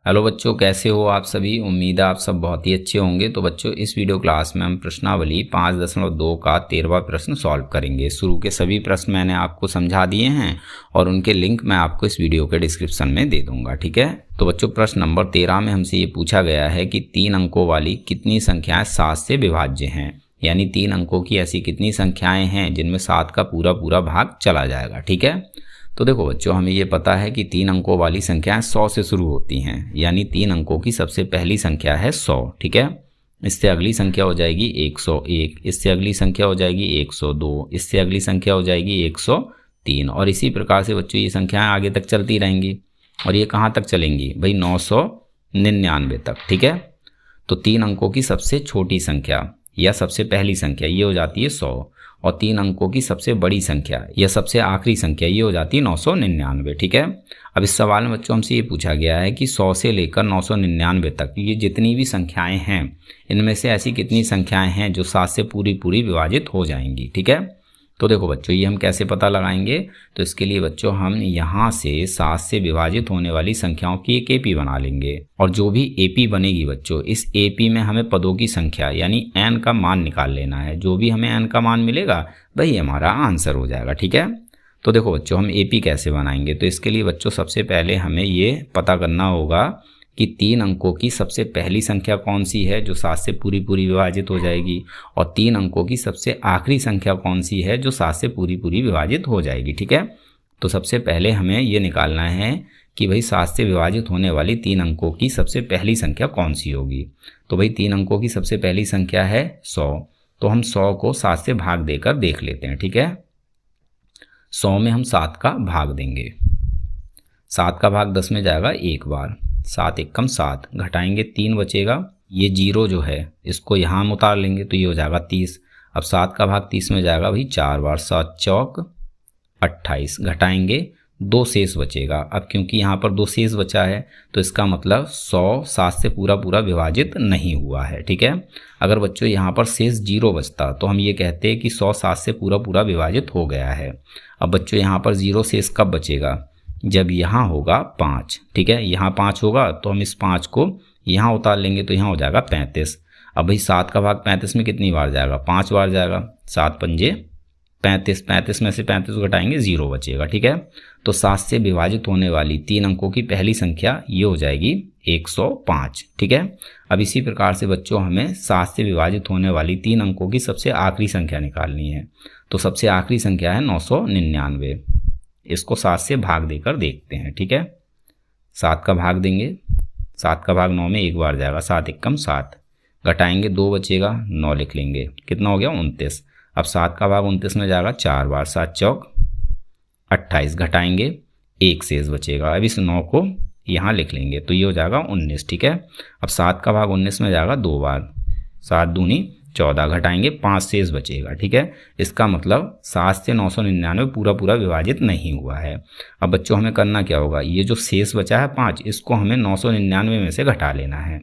Hello बच्चों, कैसे हो आप सभी। उम्मीद है आप सब बहुत ही अच्छे होंगे। तो बच्चों, इस वीडियो क्लास में हम प्रश्नावली 5.2 का 13वां प्रश्न सॉल्व करेंगे। शुरू के सभी प्रश्न मैंने आपको समझा दिए हैं और उनके लिंक मैं आपको इस वीडियो के डिस्क्रिप्शन में दे दूंगा, ठीक है। तो बच्चों, प्रश्न नंबर 13 में हमसे ये पूछा गया है कि 3 अंकों वाली कितनी संख्याएं 7 से विभाज्य हैं, यानी 3 अंकों की ऐसी कितनी संख्याएं हैं जिनमें 7 का पूरा पूरा भाग चला जाएगा, ठीक है। तो देखो बच्चों, हमें ये पता है कि 3 अंकों वाली संख्याएं 100 से शुरू होती हैं, यानी 3 अंकों की सबसे पहली संख्या है 100, ठीक है। इससे अगली संख्या हो जाएगी 101, इससे अगली संख्या हो जाएगी 102, इससे अगली संख्या हो जाएगी 103 और इसी प्रकार से बच्चों ये संख्याएं आगे तक चलती रहेंगी। और ये कहाँ तक चलेंगी भाई? 999 तक, ठीक है। तो 3 अंकों की सबसे छोटी संख्या या सबसे पहली संख्या ये हो जाती है 100 और 3 अंकों की सबसे बड़ी संख्या या सबसे आखिरी संख्या ये हो जाती है 999, ठीक है। अब इस सवाल में बच्चों हमसे ये पूछा गया है कि 100 से लेकर 999 तक ये जितनी भी संख्याएं हैं इनमें से ऐसी कितनी संख्याएं हैं जो 7 से पूरी पूरी विभाजित हो जाएंगी, ठीक है। तो देखो बच्चों, ये हम कैसे पता लगाएंगे? तो इसके लिए बच्चों हम यहाँ से 7 से विभाजित होने वाली संख्याओं की एक एपी बना लेंगे और जो भी एपी बनेगी बच्चों, इस एपी में हमें पदों की संख्या यानी n का मान निकाल लेना है। जो भी हमें n का मान मिलेगा वही हमारा आंसर हो जाएगा, ठीक है। तो देखो बच्चों, हम एपी कैसे बनाएंगे? तो इसके लिए बच्चों सबसे पहले हमें ये पता करना होगा कि 3 अंकों की सबसे पहली संख्या कौन सी है जो 7 से पूरी पूरी विभाजित हो जाएगी और 3 अंकों की सबसे आखिरी संख्या कौन सी है जो 7 से पूरी पूरी विभाजित हो जाएगी, ठीक है। तो सबसे पहले हमें ये निकालना है कि भाई 7 से विभाजित होने वाली 3 अंकों की सबसे पहली संख्या कौन सी होगी। तो भाई 3 अंकों की सबसे पहली संख्या है 100, तो हम 100 को 7 से भाग देकर देख लेते हैं, ठीक है। 100 में हम 7 का भाग देंगे, 7 का भाग 10 में जाएगा एक बार, 7 एकम 7, घटाएंगे 3 बचेगा। ये 0 जो है इसको यहाँ हम उतार लेंगे तो ये हो जाएगा 30। अब 7 का भाग 30 में जाएगा भाई 4 बार, 7 चौक 28, घटाएंगे 2 शेष बचेगा। अब क्योंकि यहाँ पर 2 शेष बचा है तो इसका मतलब 100 7 से पूरा पूरा विभाजित नहीं हुआ है, ठीक है। अगर बच्चों यहाँ पर शेष 0 बचता तो हम ये कहते हैं कि 100 7 से पूरा पूरा विभाजित हो गया है। अब बच्चों यहाँ पर 0 शेष कब बचेगा? जब यहाँ होगा 5, ठीक है। यहाँ 5 होगा तो हम इस 5 को यहाँ उतार लेंगे तो यहाँ हो जाएगा 35। अब भाई 7 का भाग 35 में कितनी बार जाएगा? 5 बार जाएगा, 7 पंजे 35, 35 में से 35 घटाएंगे 0 बचेगा, ठीक है। तो 7 से विभाजित होने वाली 3 अंकों की पहली संख्या ये हो जाएगी 105, ठीक है। अब इसी प्रकार से बच्चों हमें 7 से विभाजित होने वाली 3 अंकों की सबसे आखिरी संख्या निकालनी है। तो सबसे आखिरी संख्या है 999, इसको 7 से भाग देकर देखते हैं, ठीक है। 7 का भाग देंगे, 7 का भाग 9 में एक बार जाएगा, 7 एकम 7, घटाएंगे 2 बचेगा, 9 लिख लेंगे, कितना हो गया? 29। अब 7 का भाग 29 में जाएगा 4 बार, 7 चौक 28, घटाएंगे 1 शेष बचेगा। अब इस 9 को यहाँ लिख लेंगे तो ये हो जाएगा 19, ठीक है। अब 7 का भाग 19 में जाएगा 2 बार, 7 दूनी 14, घटाएंगे 5 शेष बचेगा, ठीक है। इसका मतलब 7 से 999 पूरा पूरा विभाजित नहीं हुआ है। अब बच्चों हमें करना क्या होगा? ये जो शेष बचा है 5, इसको हमें 999 में से घटा लेना है।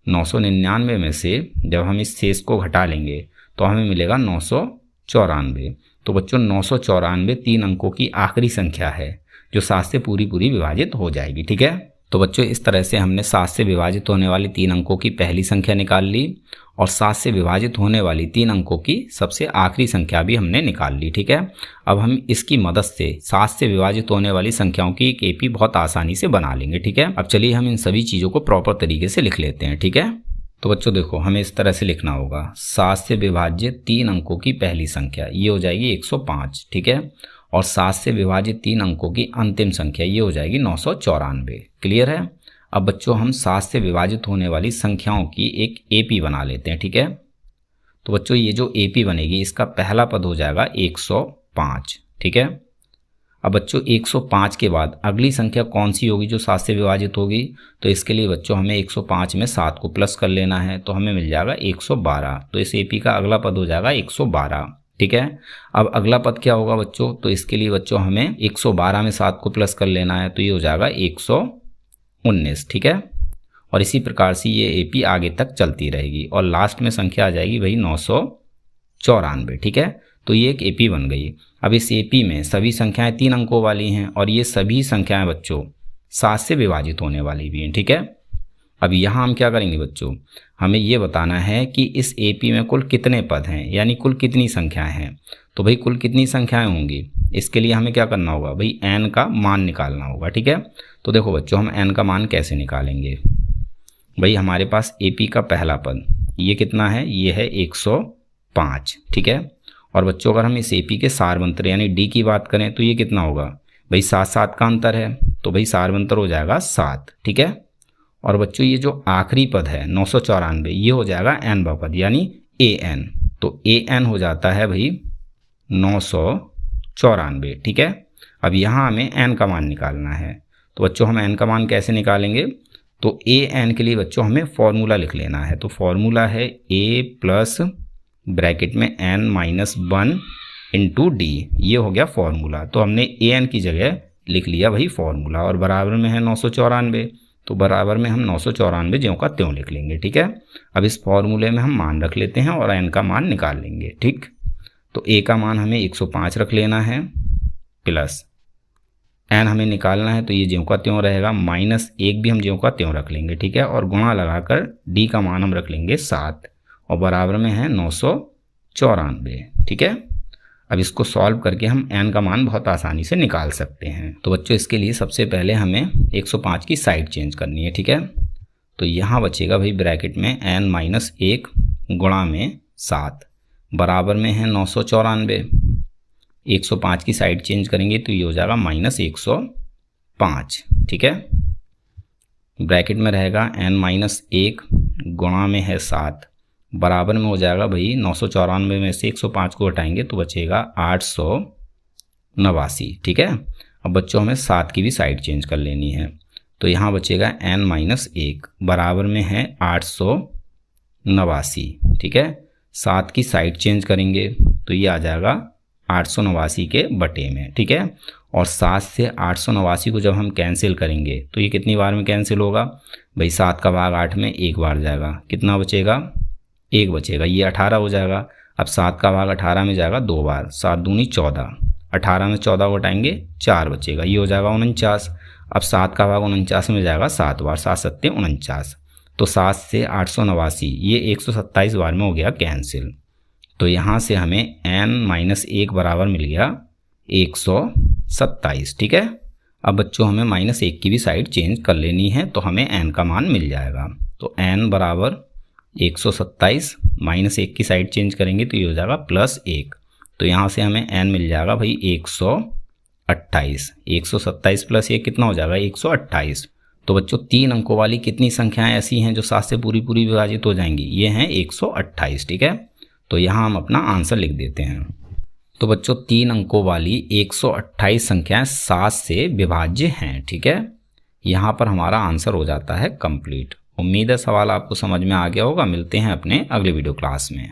999 में से जब हम इस शेष को घटा लेंगे तो हमें मिलेगा 994। तो बच्चों 994 3 अंकों की आखिरी संख्या है जो 7 से पूरी पूरी विभाजित हो जाएगी, ठीक है। तो बच्चों इस तरह से हमने 7 से विभाजित होने वाली 3 अंकों की पहली संख्या निकाल ली और 7 से विभाजित होने वाली 3 अंकों की सबसे आखिरी संख्या भी हमने निकाल ली, ठीक है। अब हम इसकी मदद से 7 से विभाजित होने वाली संख्याओं की एक एपी बहुत आसानी से बना लेंगे, ठीक है। अब चलिए हम इन सभी चीज़ों को प्रॉपर तरीके से लिख लेते हैं, ठीक है। तो बच्चों देखो, हमें इस तरह से लिखना होगा, 7 से विभाजित 3 अंकों की पहली संख्या ये हो जाएगी 105, ठीक है। और 7 से विभाजित 3 अंकों की अंतिम संख्या ये हो जाएगी 994। क्लियर है? अब बच्चों हम 7 से विभाजित होने वाली संख्याओं की एक एपी बना लेते हैं, ठीक है। तो बच्चों ये जो एपी बनेगी इसका पहला पद हो जाएगा 105, ठीक है। अब बच्चों 105 के बाद अगली संख्या कौन सी होगी जो 7 से विभाजित होगी? तो इसके लिए बच्चों हमें 105 में 7 को प्लस कर लेना है तो हमें मिल जाएगा 112। तो इस एपी का अगला पद हो जाएगा 112, ठीक है। अब अगला पद क्या होगा बच्चों? तो इसके लिए बच्चों हमें 112 में 7 को प्लस कर लेना है तो ये हो जाएगा 119, ठीक है। और इसी प्रकार से ये एपी आगे तक चलती रहेगी और लास्ट में संख्या आ जाएगी भाई 994, ठीक है। तो ये एक एपी बन गई। अब इस एपी में सभी संख्याएं 3 अंकों वाली हैं और ये सभी संख्याएं बच्चों 7 से विभाजित होने वाली भी हैं, ठीक है। अब यहाँ हम क्या करेंगे बच्चों, हमें ये बताना है कि इस AP में कुल कितने पद हैं, यानी कुल कितनी संख्याएं हैं। तो भाई कुल कितनी संख्याएं होंगी, इसके लिए हमें क्या करना होगा भाई, n का मान निकालना होगा, ठीक है। तो देखो बच्चों, हम n का मान कैसे निकालेंगे। भाई हमारे पास AP का पहला पद ये कितना है, ये है 105, ठीक है। और बच्चों अगर हम इस AP के सारवंतर यानी D की बात करें तो ये कितना होगा भाई, 7 का अंतर है, तो भाई सारवंतर हो जाएगा 7, ठीक है। और बच्चों ये जो आखिरी पद है 994, ये हो जाएगा nवा पद यानी AN, तो AN हो जाता है भाई 994, ठीक है। अब यहाँ हमें n का मान निकालना है, तो बच्चों हम n का मान कैसे निकालेंगे, तो AN के लिए बच्चों हमें फॉर्मूला लिख लेना है। तो फॉर्मूला है A प्लस ब्रैकेट में n-1 इंटू D, ये हो गया फॉर्मूला। तो हमने AN की जगह लिख लिया भाई फॉर्मूला, और बराबर में है 994, तो बराबर में हम 994 ज्यों का त्यों लिख लेंगे, ठीक है। अब इस फॉर्मूले में हम मान रख लेते हैं और n का मान निकाल लेंगे, ठीक। तो A का मान हमें 105 रख लेना है, प्लस n हमें निकालना है, तो ये ज्यों का त्यों रहेगा, -1 भी हम ज्यों का त्यों रख लेंगे, ठीक है। और गुणा लगाकर D का मान हम रख लेंगे 7, और बराबर में है 994, ठीक है। अब इसको सॉल्व करके हम n का मान बहुत आसानी से निकाल सकते हैं। तो बच्चों इसके लिए सबसे पहले हमें 105 की साइड चेंज करनी है, ठीक है। तो यहाँ बचेगा भाई ब्रैकेट में n-1 गुणा में 7 बराबर में है 994। 105 की साइड चेंज करेंगे तो ये हो जाएगा -105, ठीक है। ब्रैकेट में रहेगा n-1 गुणा में है 7 बराबर में हो जाएगा भाई 994 में से 105 को हटाएंगे तो बचेगा 889, ठीक है। अब बच्चों हमें 7 की भी साइड चेंज कर लेनी है, तो यहाँ बचेगा n-1 बराबर में है 889, ठीक है। 7 की साइड चेंज करेंगे तो ये आ जाएगा 889 के बटे में, ठीक है। और 7 से 889 को जब हम कैंसिल करेंगे तो ये कितनी बार में कैंसिल होगा भाई, 7 का भाग 8 में 1 बार जाएगा, कितना बचेगा 1 बचेगा, ये 18 हो जाएगा। अब 7 का भाग 18 में जाएगा 2 बार, 7 दूनी 14, 18 में 14 को हटाएंगे 4 बचेगा, ये हो जाएगा 49। अब 7 का भाग 49 में जाएगा 7 बार, 7 सत्ते 49, तो 7 से 889 ये 127 बार में हो गया कैंसिल। तो यहाँ से हमें n-1 बराबर मिल गया 127, ठीक है। अब बच्चों हमें -1 की भी साइड चेंज कर लेनी है, तो हमें n का मान मिल जाएगा। तो n बराबर 127 -1 की साइड चेंज करेंगे तो ये हो जाएगा +1, तो यहाँ से हमें n मिल जाएगा भाई 128। 127 + 1 कितना हो जाएगा 128। तो बच्चों 3 अंकों वाली कितनी संख्याएं ऐसी हैं जो 7 से पूरी विभाजित हो जाएंगी, ये हैं 128, ठीक है। तो यहाँ हम अपना आंसर लिख देते हैं। तो बच्चों 3 अंकों वाली 128 संख्याएं 7 से विभाज्य हैं, ठीक है। यहाँ पर हमारा आंसर हो जाता है कंप्लीट। उम्मीद है सवाल आपको समझ में आ गया होगा। मिलते हैं अपने अगले वीडियो क्लास में।